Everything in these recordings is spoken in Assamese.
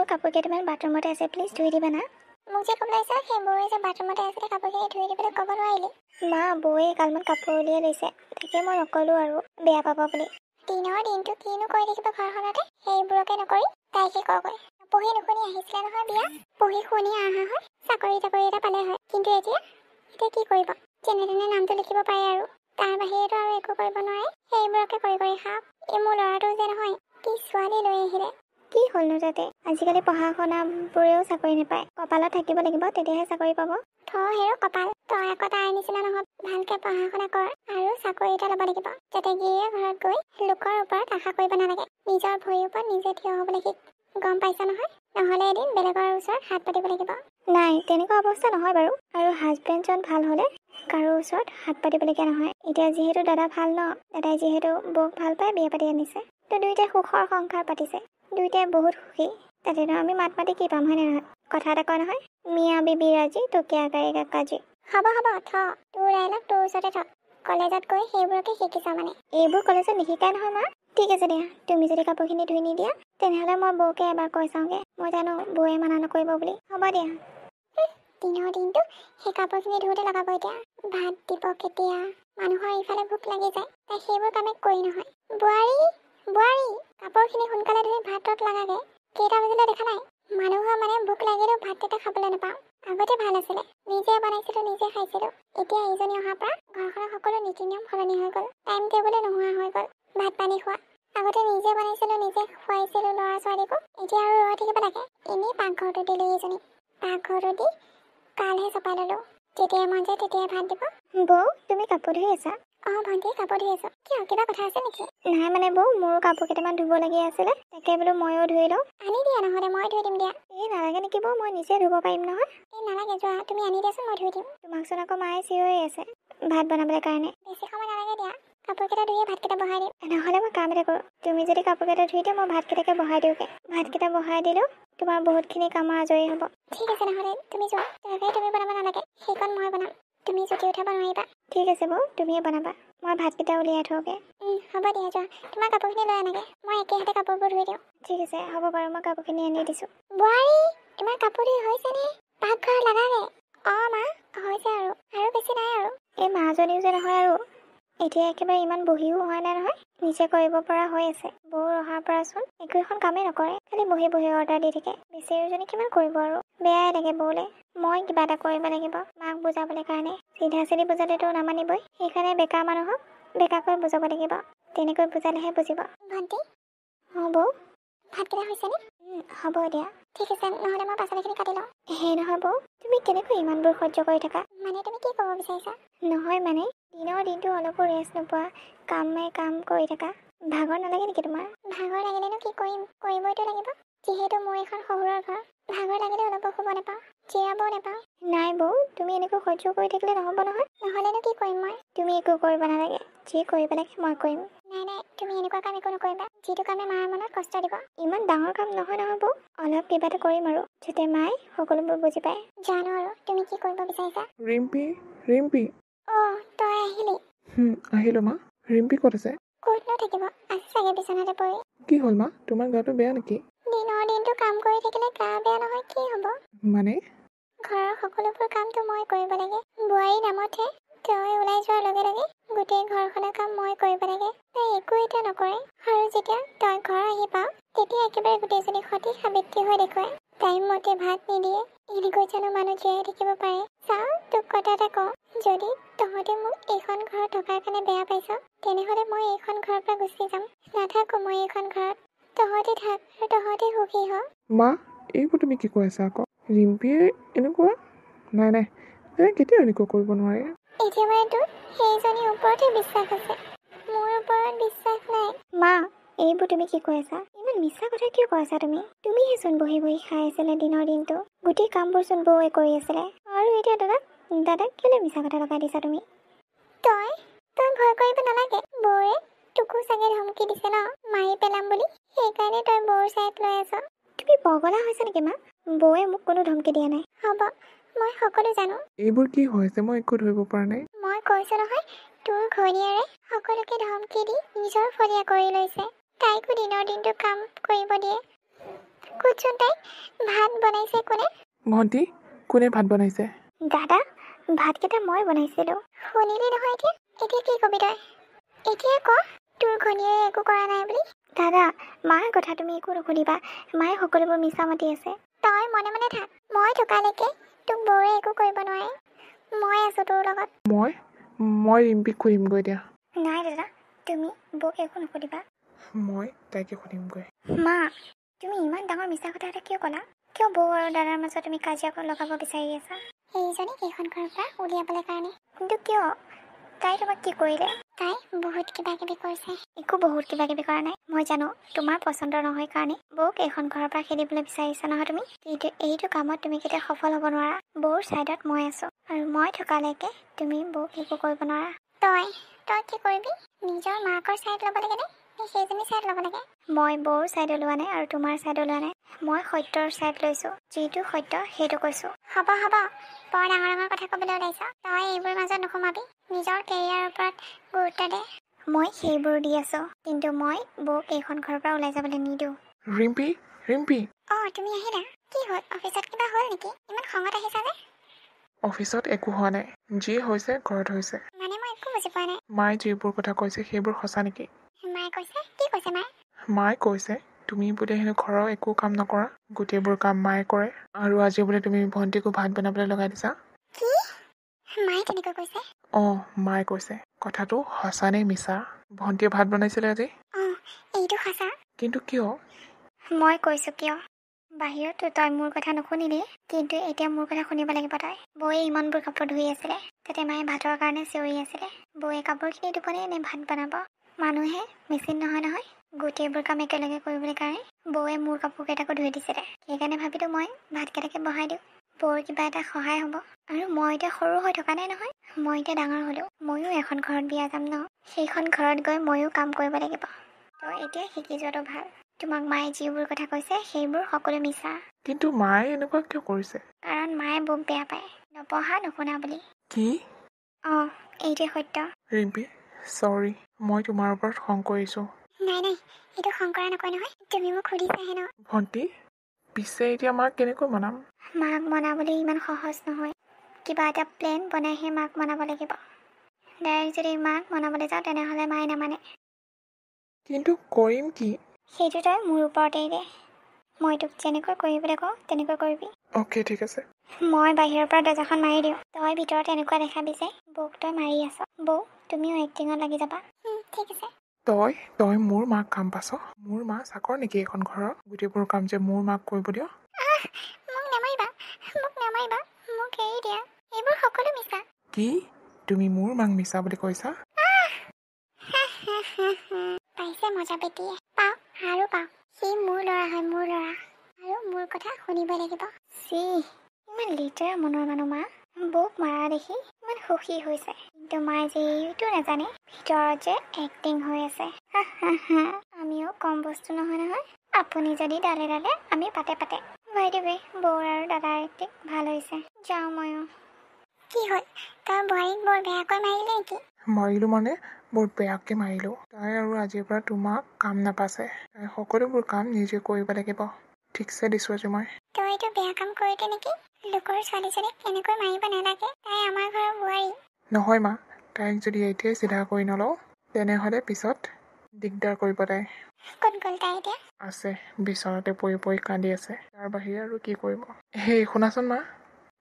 মোৰ কাপোৰ কেইটামান বাথৰুমতে আছে, প্লিজ ধুই দিবা না। মোক যে ক'বলৈ আহিছা সেই বৌয়ে যে বাথৰুমতে আছিলে কাপোৰখিনি ধুই দিবলৈ ক'ব নোৱাৰিলি? মা বৌয়ে কালমান কাপোৰ উলিয়াই লৈছে, তাকে মই নক'লোঁ আৰু বেয়া পাব বুলি। দিনৰ দিনটো কিনো কৰি থাকিব ঘৰখনতে, সেইবোৰকে নকৰি তাইকে কগৈ। পঢ়ি নুশুনি আহিছিলে নহয় বিয়া, পঢ়ি শুনি অহা হয় চাকৰি এটা পালে হয়। কিন্তু এতিয়া কি কৰিব, যেনে তেনে নামটো লিখিব পাৰে আৰু তাৰ বাহিৰেতো আৰু একো কৰিব নোৱাৰে। সেইবোৰকে কৰি খাওক। এই মোৰ ল'ৰাটো যে নহয় কি ছোৱালী লৈ আহিলে। কি হ'লনো তাতে? আজিকালি পঢ়া শুনাবোৰেও চাকৰি নাপায়, কপালত থাকিব লাগিব তেতিয়াহে চাকৰি পাব। হেৰ কপাল, তই আকৌ তাইৰ নিচিনা নহয়। ভালকে পঢ়া শুনা কৰ আৰু চাকৰি এটা ল'ব লাগিব, যাতে গিৰিয়ে ঘৰত গৈ লোকৰ ওপৰত আশা কৰিব নালাগে। নিজৰ ভৰিৰ ওপৰত নিজে থিয় হ'বলৈ শিক, গম পাইছা নহয়? নহ'লে এদিন বেলেগৰ ওচৰত হাত পাতিব লাগিব। নাই তেনেকুৱা অৱস্থা নহয় বাৰু, আৰু হাজবেণ্ডজন ভাল হ'লে কাৰো ওচৰত হাত পাতিবলগীয়া নহয়। এতিয়া যিহেতু দাদা ভাল ন, দাদাই যিহেতু বৌক ভাল পাই বিয়া পাতি আনিছে, তো দুয়োটাই সুখৰ সংসাৰ পাতিছে, দুয়োটাই বহুত সুখী। তাতেনো আমি মাত মাতি কি পাম, হয়নে নহয়? কথা এটা কয় নহয়, মিয়া বিবি ৰাজি তকীয়া গাড়ী কাজি। হ'ব থ, তোৰ ডাইলগ তোৰ ওচৰতে থ। কলেজত গৈ সেইবোৰকে শিকিছা মানে? এইবোৰ কলেজত নিশিকাই নহয় মা। ঠিক আছে দিয়া, তুমি যদি কাপোৰখিনি ধুই নিদিয়া তেনেহ'লে মই বৌকে এবাৰ কৈ চাওঁগে। মই জানো বৌয়ে মানা নকৰিব বুলি। হ'ব দিয়া। দিনৰ দিনটো সেই কাপোৰখিনি ধুওঁতে লগাব এতিয়া। ভাত দিব কেতিয়া? মানুহৰ ইফালে ভোক লাগি যায়, তাই সেইবোৰ কামে কৰি নহয়। বোৱাৰী কাপোৰখিনি সোনকালে ধুই ভাতত লাগাগে। কেইটা বাজিলে দেখা নাই? মানুহৰ মানে ভোক লাগিলেও ভাতকেইটা খাবলৈ নাপাওঁ। আগতে ভাল আছিলে, নিজে বনাইছিলো নিজে খাইছিলো। এতিয়া এইজনী অহাৰ পৰা ঘৰখনৰ সকলো নীতি নিয়ম সলনি হৈ গ'ল, টাইম টেবুলে নোহোৱা হৈ গ'ল। ভাত পানী খোৱা, আগতে নিজে বনাইছিলো নিজে খুৱাইছিলো ল'ৰা ছোৱালীকো, এতিয়া আৰু ৰৈ থাকিব লাগে। এনেই পাকঘৰটো দিলো এইজনী, পাকঘৰটো দি কালহে চপাই ললো। যেতিয়াই মন যায় তেতিয়াই ভাত দিব। বৌ তুমি কাপোৰ ধুই আছা? ভণ্টি কাপোৰ ধুই আছো। কিয়, কিবা কথা আছে নেকি? নাই মানে বৌ, মোৰো কাপোৰ কেইটামান ধুবলগীয়া আছিলে, তাকে বোলো ময়ো ধুই লওঁ। আনি দিয়া নহ'লে, মই ধুই দিম দিয়া। নালাগে নেকি বৌ, মই নিজে ধুব পাৰিম নহয়। নালাগে যোৱা, তুমি আনি দিয়াচোন, মই ধুই দিম। তোমাকচোন আকৌ মায়ে চিঞৰি আছে ভাত বনাবলৈ কাৰণে। বেছি সময় নালাগে দিয়া, কাপোৰকেইটা ধুই ভাতকেইটা বহাই দিম। নহ'লে মই কাম এটা কৰোঁ, তুমি যদি কাপোৰকেইটা ধুই দিয়া মই ভাতকেইটাকে বহাই দিওঁগে। ভাতকেইটা বহাই দিলেও তোমাৰ বহুতখিনি কামৰ আজৰি হ'ব। ঠিক আছে নহ'লে তুমি যোৱা, তৰকাৰী তুমি বনাব নালাগে, সেইকণ মই বনাম। তুমি জুতি উঠাব নোৱাৰিবা। ঠিক আছে বৌ, তুমিয়ে বনাবা, মই ভাতকেইটা উলিয়াই থওঁগে। হ'ব দিয়া যোৱা, তোমাৰ কাপোৰখিনি লৈ আনাগে, মই একেহাতে কাপোৰবোৰ ধুই দিওঁ। ঠিক আছে হ'ব বাৰু, মই কাপোৰখিনি আনি দিছোঁ। বোৱাৰী তোমাৰ কাপোৰ ধুই হৈছেনে? পাকঘৰ লাগাগে। মা হৈছে আৰু বেছি নাই আৰু। এই মাজনীও যে নহয় আৰু এতিয়া একেবাৰে ইমান বহিও হোৱা নাই নহয়, নিজে কৰিব পৰা হৈ আছে। বৌৰ অহাৰ পৰাচোন একো এখন কামেই নকৰে, খালি বহি অৰ্ডাৰ দি থাকে। বেচেৰীজনী কিমান কৰিব আৰু, বেয়াই লাগে বৌলে। মই কিবা এটা কৰিব লাগিব মাক বুজাবলৈ কাৰণে। চিধা চিধি বুজালেতো নামানিবই, সেইকাৰণে বেকাৰ মানুহক বেকাকৈ বুজাব লাগিব। তেনেকৈ বুজালেহে বুজিব। ভণ্টি বৌ ভাতকেইটা হৈছেনে? হ'ব দিয়া। ঠিক আছে নহ'লে মই পাচলিখিনি কাটি লওঁ। সেই নহয় বৌ, তুমি কেনেকৈ ইমানবোৰ সহ্য কৰি থাকা? মানে তুমি কি ক'ব বিচাৰিছা? নহয় মানে দিনৰ দিনটো অলপো ৰেষ্ট নোপোৱা, কাম কৰি থাকা, ভাগৰ নালাগে নেকি তোমাৰ? ভাগৰ লাগিলেনো কি কৰিম, কৰিবইতো লাগিব, যিহেতু মোৰ এখন শহুৰৰ ঘৰ। ভাগৰ লাগিলে অলপো শুব নাপাওঁ, জিৰাবও নাপাওঁ। নাই বৌ, তুমি এনেকৈ সহ্য কৰি থাকিলে নহ'ব নহয়। নহ'লেনো কি কৰিম মই? তুমি একো কৰিব নালাগে, যি কৰিব লাগে মই কৰিম। নাই তুমি এনেকুৱা কাম একো নকৰিবা, যিটো কামে মাৰ মনত কষ্ট দিব। ইমান ডাঙৰ কাম নহয় বৌ, অলপ কিবা এটা কৰিম আৰু যাতে মায়ে সকলোবোৰ বুজি পায়। জানো আৰু তুমি কি কৰিব বিচাৰিছা। ৰিম্পী তই আহিলি? আহিলোঁ মা। ৰিম্পী ক'ত আছে? ক'তনো থাকিব, আছে চাগে বিচনাতে পৰি। কি হ'ল মা, তোমাৰ গাটো বেয়া নেকি? দিনৰ দিনটো কাম কৰি থাকিলে গা বেয়া নহয় কি হ'ব? মানে? ঘৰৰ সকলোবোৰ কামটো মই কৰিব লাগে, বোৱাৰী নামতহে। তই ওলাই যোৱাৰ লগে লগে গোটেই ঘৰখনৰ কাম মই কৰিব লাগে, তাই একো এতিয়া নকৰে। আৰু যেতিয়া তই ঘৰ আহি পাওঁ তেতিয়া একেবাৰে গোটেইজনী সতি সাবিত্ৰী হৈ দেখুৱাই। টাইম মতে ভাত নিদিয়ে, এনেকৈ জানো মানুহ জীয়াই থাকিব পাৰে? চাওঁ তোক কথা এটা কওঁ, যদি তহঁতে মোক এইখন ঘৰত থকাৰ কাৰণে বেয়া পাইছ, তেনেহ'লে মই এইখন ঘৰৰ পৰা গুচি যাম। নাথাকো মই এইখন ঘৰত, তহঁতে থাক আৰু তহঁতে সুখী হ। মা এইবোৰ তুমি কি কৈ আছা আকৌ? ৰিম্পীয়ে এনেকুৱা নাই তাই কেতিয়াও এনেকুৱা কৰিব নোৱাৰে। একেবাৰে তোৰ সেইজনীৰ ওপৰতহে বিশ্বাস আছে, মোৰ ওপৰত বিশ্বাস নাই। মা এইবোৰ তুমি কি কৈ আছা? ইমান মিছা কথা কিয় কৈ আছা তুমি? তুমিহেচোন বহি খাই আছিলে দিনৰ দিনটো, গোটেই কামবোৰ চোন বৌয়ে কৰি আছিলে। আৰু এতিয়া দাদাক কেলে মিছা কথা লগাই দিছা তুমি? তই ভয় কৰিব নালাগে, বৌয়ে তোকো চাগে ধমকি দিছে ন মাৰি পেলাম বুলি, সেইকাৰণে তই বৌৰ চাইড লৈ আছ। তুমি পগলা হৈছা নেকি মা? বৌয়ে মোক কোনো ধমকি দিয়া নাই। হ'ব মই সকলো জানো। এইবোৰ কি হৈছে মই একো ধৰিব পৰা নাই। মই কৈছো নহয়, তোৰ ঘৈণীয়েৰে সকলোকে ধমকি দি নিজৰ ফলীয়া কৰি লৈছে। তাইকো দিনৰ দিনটো কাম কৰিব দিয়ে। ক'তচোন তাই ভাত বনাইছে কোনে? ভণ্টি কোনে ভাত বনাইছে? দাদা, ভাতকেইটা মই বনাইছিলোঁ। শুনিলি নহয় এতিয়া? এতিয়া কি কবি তই? এতিয়া ক তোৰ ঘনীয়ে একো কৰা নাই বুলি। দাদা, মাৰ কথা তুমি একো নুশুনিবা। মায়ে সকলোবোৰ মিছা মাতি আছে। তই মনে মনে থাক। মই থকালৈকে তোক বৌয়ে একো কৰিব নোৱাৰে। মই আছো তোৰ লগত। মই ৰিম্পীক সুধিমগৈ এতিয়া। নাই দাদা, তুমি বৌক একো নুসুধিবা। মই তাইকে সুধিমগৈ। মা, তুমি ইমান ডাঙৰ মিছা কথা এটা কিয় ক'লা? কিয় বৌ আৰু দাদাৰ মাজত তুমি কাজিয়া লগাব বিচাৰি আছা? এইজনীক এইখন ঘৰৰ পৰা উলিয়াবলৈ কাৰণে। কিন্তু কিয়? তাই তোমাক কি কৰিলে? তাই বহুত কিবা কিবি কৰিছে। একো বহুত কিবা কিবি কৰা নাই। মই জানো তোমাৰ পচন্দ নহয় কাৰণে বৌক এইখন ঘৰৰ পৰা খেদিবলৈ বিচাৰিছা নহয় তুমি। কিন্তু এইটো কামত তুমি কেতিয়াও সফল হ'ব নোৱাৰা। বৌৰ ছাইডত মই আছো, আৰু মই থকালৈকে তুমি বৌক একো কৰিব নোৱাৰা। তই কি কৰিবি? নিজৰ মাকৰ ছাইড ল'ব লাগে নে সেইজনী ছাইড ল'ব লাগে? মই বৌৰ ছাইড লোৱা নাই আৰু তোমাৰ ছাইড লোৱা নাই। মই সত্যৰ ছাইড লৈছো। যিটো সত্য সেইটো কৈছো। হ'ব বৰ ডাঙৰ ডাঙৰ কথা ক'বলৈ ওলাইছ। তই এইবোৰ মাজত নোসোমাবি। নিজৰ কেৰিয়াৰৰ ওপৰত গুৰুত্ব দে। মই সেইবোৰ দি আছো, কিন্তু মই বৌক এইখন ঘৰৰ পৰা ওলাই যাবলৈ নিদিওঁ। ৰিম্পী তুমি আহিলা? কি হ'ল? অফিচত কিবা হ'ল নেকি? ইমান খঙত আহিছা যে? অফিচত একো হোৱা নাই। যি হৈছে ঘৰত হৈছে। মানে মই একো বুজি পোৱা নাই। মায়ে যিবোৰ কথা কৈছে সেইবোৰ সঁচা নেকি? মায়ে কৈছে? কি কৈছে মায়ে? মায়ে কৈছে তুমি বোলে হেনো ঘৰৰ একো কাম নকৰা, গোটেইবোৰ কাম মায়ে কৰে, আৰু আজি বোলে তুমি ভণ্টিকো ভাত বনাবলৈ লগাই দিছা। কি? মায়ে তেনেকৈ কৈছে? মায়ে কৈছে। কথাটো সঁচা নে মিছা? ভণ্টিয়ে ভাত বনাইছিলে আজি? এইটো সঁচা। কিন্তু কিয়? মই কৈছো কিয়। বাহিৰত তই মোৰ কথা নুশুনিলি, কিন্তু এতিয়া মোৰ কথা শুনিব লাগিব তই। বৌয়ে ইমানবোৰ কাপোৰ ধুই আছিলে, তাতে মায়ে ভাতৰ কাৰণে চিঞৰি আছিলে। বৌয়ে কাপোৰখিনি ধুবনে নে ভাত বনাব? মানুহে মেচিন নহয়। গোটেইবোৰ কাম একেলগে কৰিবলৈ কাৰণে বৌয়ে মোৰ কাপোৰ কেইটাকো ধুই দিছিলে। সেইকাৰণে ভাবিলো মই ভাতকেইটাকে বহাই দিওঁ। বৌৰ কিবা এটা সহায় হ'ব। আৰু মই এতিয়া সৰু হৈ থকা নাই নহয়। মই এতিয়া ডাঙৰ হ'লো। ময়ো এখন ঘৰত বিয়া যাম ন। সেইখন ঘৰত গৈ ময়ো কাম কৰিব লাগিব। তই এতিয়া শিকি যোৱাটো ভাল। তোমাক মায়ে যিবোৰ কথা কৈছে সেইবোৰ সকলো মিছা। কিন্তু মায়ে এনেকুৱা কিয় কৰিছে? কাৰণ মায়ে বৌক বেয়া পায়, নপঢ়া নুশুনা বুলি। কি? এইটোৱে সত্য। ৰিম্পী, চৰি, মই তোমাৰ ওপৰত খং কৰিছোঁ। নাই, এইটো খং কৰা নকয় নহয়। তুমি মোক সুধিছাহে ন। ভণ্টি, পিছে এতিয়া মাক কেনেকৈ মনাম? মাক মনাবলৈ ইমান সহজ নহয়। কিবা এটা প্লেন বনাইহে মাক মনাব লাগিব। ডাইৰেক্ট যদি মাক মনাবলৈ যাওঁ তেনেহ'লে মায়ে নামানে। কিন্তু কৰিম কি? সেইটো তই মোৰ ওপৰতেই দে। মই তোক যেনেকৈ কৰিবলৈ কওঁ তেনেকৈ কৰিবি। অ'কে, ঠিক আছে। মই বাহিৰৰ পৰা দৰ্জাখন মাৰি দিওঁ। তই ভিতৰত এনেকুৱা দেখাবি যে বৌক তই মাৰি আছ। বৌ, তুমিও এক্টিঙত লাগি যাবা। ঠিক আছে। তই মোৰ মাক কাম পাছ? মোৰ মা চাকৰ নেকি এইখন ঘৰৰ? গোটেইবোৰ কাম যে মোৰ মাক কৰিব দিয়? মোক নামাৰিবা, মোক এৰি দিয়া। এইবোৰ সকলো মিছা। কি? তুমি মোৰ মাক মিছা বুলি কৈছা? পাইছে মজা বেটিয়ে। পাওঁ আৰু পাওঁ। সি মোৰ ল'ৰা হয়, মোৰ ল'ৰা। আৰু মোৰ কথা শুনিব লাগিব। ইমান লেতেৰা মনৰ মানুহ মা। বৌক মাৰা দেখি ইমান সুখী হৈছে, কিন্তু মায়ে যে এইটো নাজানে ভিতৰত যে এক্টিং হৈ আছে। আমিও কম বস্তু নহয়। আপুনি যদি ডালে আমি পাতে। বাই দিবি, বৌৰ আৰু দাদাৰ এক্টিং ভাল হৈছে। যাওঁ ময়ো। কি হ'ল? তই বোৱাৰীক বৰ বেয়াকৈ মাৰিলে নেকি? মাৰিলোঁ মানে বৰ বেয়াকৈ মাৰিলোঁ। তাই আৰু আজিৰ পৰা তোমাক কাম নাপাছে। তাই সকলোবোৰ কাম নিজে কৰিব লাগিব। ঠিকছে দিছোঁ আজি মই। তই এইটো বেয়া কাম কৰিলি নেকি? লোকৰ ছোৱালীজনীক এনেকৈ মাৰিব নালাগে। তাই আমাৰ ঘৰৰ বোৱাৰী। নহয় মা, তাইক যদি এতিয়াই চিধা কৰি নলওঁ তেনেহ'লে পিছত দিগদাৰ কৰিব তাই। ক'ত গ'ল তাই এতিয়া? আছে, বিচনাতে পৰি কান্দি আছে। তাৰ বাহিৰে আৰু কি কৰিব। হেই শুনাচোন মা,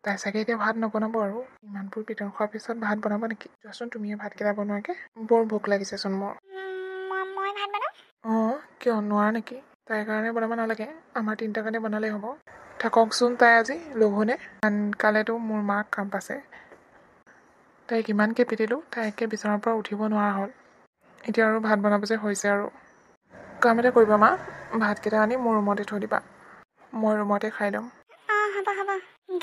তাই চাগে এতিয়া ভাত নবনাব আৰু। ইমানবোৰ পিটন খোৱাৰ পিছত ভাত বনাব নেকি? যোৱাচোন তুমিয়ে ভাতকেইটা বনোৱাগে। বৰ ভোক লাগিছেচোন মোৰ। মই ভাত বনাম? কিয় নোৱাৰা নেকি? তাইৰ কাৰণে বনাব নালাগে, আমাৰ তিনিটাৰ কাৰণে বনালেই হ'ব। থাককচোন তাই আজি লঘোণে। আনকালেতো মোৰ মাক কাম পাছে। তাইক ইমানকৈ পিটিলোঁ, তাই একে বিচনাৰ পৰা উঠিব নোৱাৰা হ'ল। এতিয়া আৰু ভাত বনাব যে হৈছে আৰু। কাম এটা কৰিবা মা, ভাতকেইটা আনি মোৰ ৰুমতে থৈ দিবা। মই ৰুমতে খাই ল'ম। হ'ব।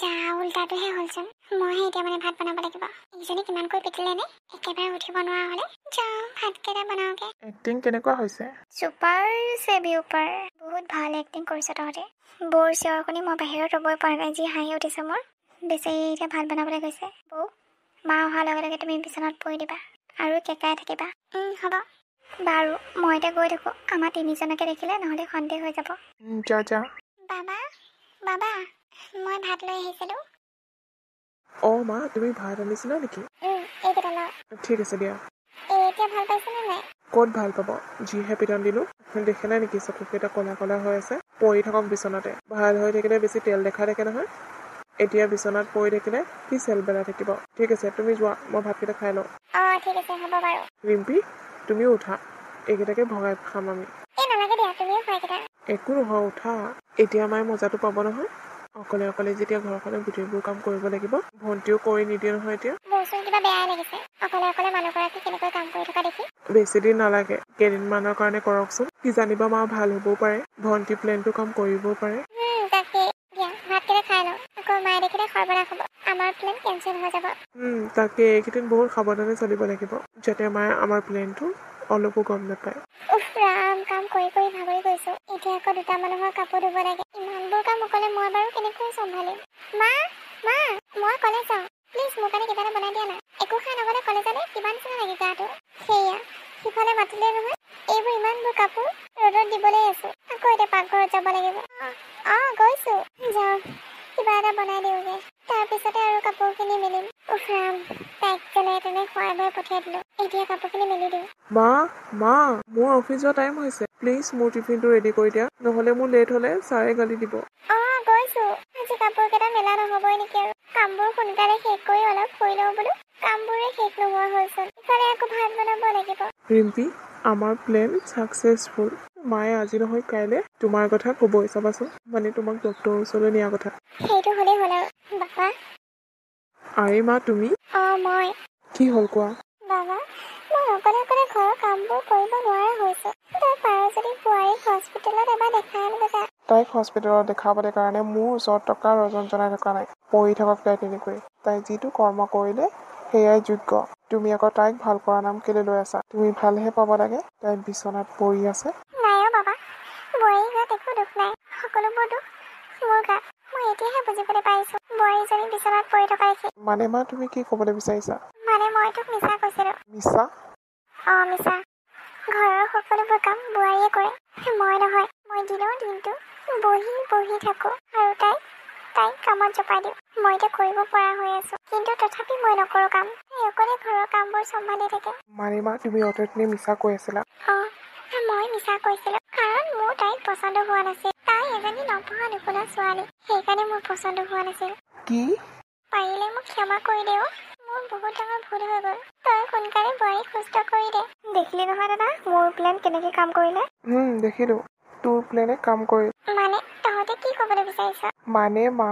যা, উল্টাটোহে হ'লচোন। মইহে এতিয়া মানে ভাত বনাব লাগিব। ইজনী কিমানকৈ পিটিলে নে? একেবাৰে উঠিব নোৱাৰা হ'লে। যাওঁ, ভাতকেইটা বনাওঁগে। এক্টিং কেনেকুৱা হৈছে? ছুপাৰ চেভি উপাৰ। বহুত ভাল এক্টিং কৰিছ তহঁতে। বৌৰ চিঞৰ শুনি মই বাহিৰত ৰ'বই পৰা নাই। যি হাঁহি উঠিছে মোৰ। বেচেৰি এতিয়া ভাত বনাবলৈ গৈছে। বৌ, মা অহাৰ লগে লগে তুমি বিচনাত পৰি দিবা আৰু কেঁকাই থাকিবা। হ'ব। বাৰু, মই এতিয়া গৈ থাকোঁ। আমাৰ তিনিজনকে দেখিলে নহ'লে সন্দেহ হৈ যাব। যা। বাবা মই ভাত লৈ আহিছিলোঁ অঁ মা তুমি ভাত আনিছিলা নেকি এইকেইটা ন ঠিক আছে দিয়া এতিয়া ভাল পাইছেনে নাই ক'ত ভাল পাব যিহে পিটন দিলোঁ দেখে নাই নেকি চকুকেইটা ক'লা ক'লা হৈ আছে পৰি থাকক বিচনাতে ভাল হৈ থাকিলে বেছি তেল দেখা থাকে নহয় এতিয়া বিচনাত পৰি থাকিলে কি চেল বেলা থাকিব ঠিক আছে তুমি যোৱা মই ভাতকেইটা খাই লওঁ ঠিক আছে হ'ব বাৰু ৰিম্পী তুমিও উঠা এইকেইটাকে ভগাই খাম আমি নালাগে দিয়া তুমিও খোৱা এইকেইটা একো নহয় উঠা এতিয়া মায়ে মজাটো পাব নহয় অকলে অকলে যেতিয়া ঘৰখনত গোটেইবোৰ কাম কৰিব লাগিব ভণ্টিও কৰি নিদিয়ে নহয় এতিয়া মোৰচোন কিবা বেয়াই লাগিছে অকলে অকলে মানুহগৰাকী কেনেকৈ কাম কৰি থকা দেখি বেছি দিন নালাগে কেইদিনমানৰ কাৰণে কৰকচোন কি জানিবা মা ভাল হ'বও পাৰে ভণ্টি প্লেনটো কাম কৰিবও পাৰে তাকে দিয়া ভাতকেইটা খাই লওঁ আকৌ মায়ে দেখিলে সৰ্বনাশ হ'ব আমাৰ প্লেন কেঞ্চেল হৈ যাব তাকে এইকেইদিন বহুত সাৱধানে চলিব লাগিব যাতে মায়ে আমাৰ প্লেনটো অলপো গম নাপায় ৰাম কাম কৰি কৰি ভাগৰি গৈছো এতিয়া আকৌ দুটা মানুহৰ কাপোৰ ধুব লাগে ইমানবোৰ কাম অকলে মই বাৰু কেনেকৈ চম্ভালিম মা মই কলেজ যাওঁ প্লিজ মোৰ কাৰণে কিবা এটা বনাই দিয়া না একো খাই নগ'লে কলেজলৈ কিমান নিচিনা লাগে গাটো সেয়া সিফালে মাতিলে নহয় এইবোৰ ইমানবোৰ কাপোৰ ৰ'দত দিবলৈ আছো আকৌ এতিয়া পাকঘৰত যাব লাগিব গৈছো যাওঁ কিবা এটা বনাই দিওঁগে তাৰপিছতে আৰু কাপোৰখিনি মেলিম ৰাম তাইক যেনে তেনে খুৱাই বৈ পঠিয়াই দিলো এতিয়া কাপোৰখিনি মেলি দিওঁ মা মোৰ অফিচ যোৱা টাইম হৈছে প্লিজ মোৰ টিফিনটো ৰেডি কৰি দিয়া নহ'লে মোৰ লেট হ'লে ছাৰে গালি দিব গৈছো আজি কাপোৰ কেইটা মেলা নহ'বই নেকি আৰু কামবোৰ সোনকালে শেষ কৰি অলপ শুই লওঁ বোলো কামবোৰে শেষ নোহোৱা হৈছিল ইফালে আকৌ ভাত বনাব লাগিব ৰিম্পী আমাৰ প্লেন ছাকচেছফুল মায়ে আজি নহয় কাইলৈ তোমাৰ কথা ক'বই চাবাচোন মানে তোমাক ডক্টৰৰ ওচৰলৈ নিয়াৰ কথা সেইটো হ'লেই হ'ল আৰু বাবা আৰে মা তুমি মই কি হ'ল কোৱা বাবা মই অকলে ঘৰৰ কামবোৰ কৰিব নোৱাৰা হৈছো তই পাৰ যদি বোৱাৰীক হস্পিটেলত এবাৰ দেখাই আনিবা তাইক হস্পিটেলত দেখাবলৈ কাৰণে মোৰ ওচৰত টকা ৰজন জনাই থকা নাই পঢ়ি থাকক তাই তেনেকৈ তাই যিটো কৰ্ম কৰিলে সেয়াই যোগ্য তুমি আকৌ তাইক ভাল কৰা নাম কেলৈ লৈ আছা তুমি ভালহে পাব লাগে তাই বিচনাত পৰি আছে নাই বাবা বোৱাৰীৰ গাত একো দুখ নাই সকলোবোৰ দুখ মোৰ গাত মই এতিয়াহে বুজিবলৈ পাৰিছো বোৱাৰীজনী বিচনাত পৰি থকা দেখি মানে মা তুমি কি ক'বলৈ বিচাৰিছা মানে মই তোক মিছা কৈছিলো মিছা মিছা ঘৰৰ সকলোবোৰ কাম বোৱাৰীয়ে কৰে মই নহয় মই দিনৰ দিনটো বহি থাকো আৰু তাইক কামত জপাই দিওঁ মই এতিয়া কৰিব পৰা হৈ আছো কিন্তু তথাপি মই নকৰো কাম তাই অকলে ঘৰৰ কামবোৰ চম্ভালি থাকে মানে মা তুমি অতদিনে মিছা কৈ আছিলা মই মিছা কৈছিলো কাৰণ মোৰ তাইক পচন্দ হোৱা নাছিল তাই এজনী নপঢ়া নুশুনা ছোৱালী সেইকাৰণে মোৰ পচন্দ হোৱা নাছিল কি পাৰিলে মোক ক্ষমা কৰি দে মোৰ বহুত ডাঙৰ ভুল হৈ গ'ল তই সোনকালে বোৱাৰীক সুস্থ কৰি দে দেখিলি নহয় দাদা মোৰ প্লেন কেনেকে কাম কৰিলে দেখিলো তোৰ প্লেনে কাম কৰিল মানে তহঁতে কি ক'বলৈ বিচাৰিছ মানে মা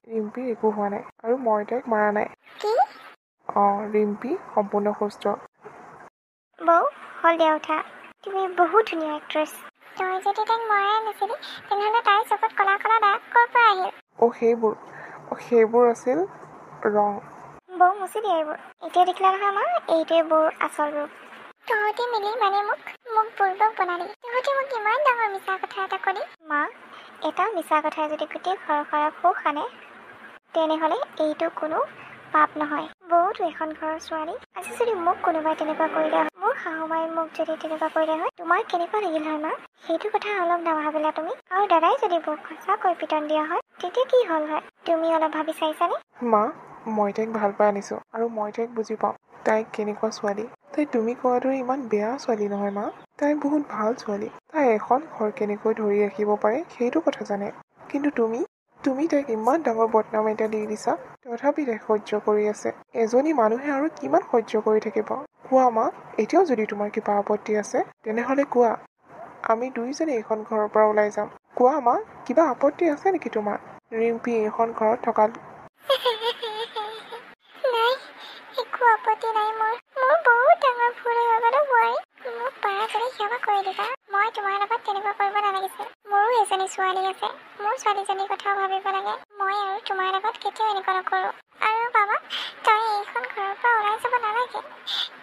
ৰিম্পীৰ একো হোৱা নাই আৰু মই তাইক মৰা নাই কি ৰিম্পী সম্পূৰ্ণ সুস্থ বৌ হ'ল দিয়া উঠা তুমি বহুত ধুনীয়া এক্ট্ৰেছ তই যদি তাইক মৰাই নাছিলি তেনেহ'লে তাইৰ চকুত ক'লা ক'লা দাগ ক'ৰ পৰা আহিল সেইবোৰ আছিল ৰং বৌ মুচি দিয়া এইবোৰ এতিয়া দেখিলা নহয় মা এইটোৱে বৌৰ আচল ৰূপ তহঁতি মিলি মানে মোক বুৰ্বক বনালি তহঁতি মোক ইমান ডাঙৰ মিছা কথা এটা ক'লি মা এটা মিছা কথাই যদি গোটেই ঘৰখনৰ সুখ আনে তেনেহ'লে এইটো কোনো পাপ নহয় বৌতো এখন ঘৰৰ ছোৱালী আজি যদি মোক কোনোবাই তেনেকুৱা কৰিলে হয় মোৰ শাহুমাই মোক যদি তেনেকুৱা কৰিলে হয় তোমাৰ কেনেকুৱা লাগিল হয় মা সেইটো কথা অলপ নাভাবিলা তুমি আৰু দাদাই যদি বৌক সঁচাকৈ পিটন দিয়া হয় তেতিয়া কি হ'ল হয় তুমি অলপ ভাবি চাইছানে মা মই তাইক ভাল পাই আনিছোঁ আৰু মই তাইক বুজি পাওঁ তাইক কেনেকুৱা ছোৱালী তাই তুমি কোৱাৰ দৰে ইমান বেয়া ছোৱালী নহয় মা তাই বহুত ভাল ছোৱালী তাই এখন ঘৰ কেনেকৈ ধৰি ৰাখিব পাৰে সেইটো কথা জানে কিন্তু তুমি তাইক ইমান ডাঙৰ বদনাম এটা দি দিছা তথাপি তাই সহ্য কৰি আছে এজনী মানুহে আৰু কিমান সহ্য কৰি থাকিব কোৱা মা এতিয়াও যদি তোমাৰ কিবা আপত্তি আছে তেনেহ'লে কোৱা আমি দুইজনে এইখন ঘৰৰ পৰা ওলাই যাম কোৱা মা কিবা আপত্তি আছে নেকি তোমাৰ ৰিম্পী এইখন ঘৰত থকা নাই একো আপত্তি নাই মোৰ বহুত ডাঙৰ ভুল হৈ গ'ল বোৱাৰী মোক পাৰা যদি ক্ষমা কৰি দিবা মই তোমাৰ লগত তেনেকুৱা কৰিব নালাগিছিল মোৰো এজনী ছোৱালী আছে মোৰ ছোৱালীজনীৰ কথাও ভাবিব লাগে মই আৰু তোমাৰ লগত কেতিয়াও এনেকুৱা নকৰোঁ আৰু বাবা তই এইখন ঘৰৰ পৰা ওলাই যাব নালাগে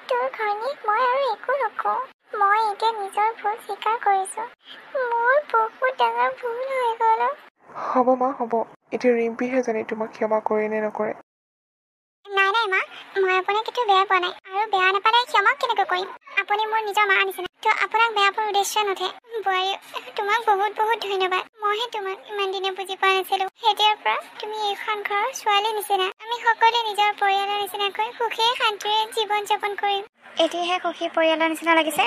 তোৰ ঘৈণীক মই আৰু একো নকওঁ মই এতিয়া নিজৰ ভুল স্বীকাৰ কৰিছোঁ মোৰ বহুত ডাঙৰ ভুল হৈ গ'ল হ'ব মা হ'ব এতিয়া ৰিম্পীহে জানে তোমাক ক্ষমা কৰে নে নকৰে নাই মা মই আপোনাক কেতিয়াও বেয়া পোৱা নাই আৰু বেয়া নাপালে ক্ষমা কেনেকৈ কৰিম আপুনি মোৰ নিজৰ মা নিচিনা তো আপোনাক বেয়া পোৱাৰ উদ্দেশ্য নুঠে বোৱাৰী তোমাক বহুত বহুত ধন্যবাদ মইহে তোমাক ইমান দিনে বুজি পোৱা নাছিলো এতিয়াৰ পৰা তুমি এইখন ঘৰৰ ছোৱালী নিচিনা আমি সকলোৱে নিজৰ পৰিয়ালৰ নিচিনাকৈ সুখে শান্তিৰে জীৱন যাপন কৰিম এতিয়াহে সুখী পৰিয়ালৰ নিচিনা লাগিছে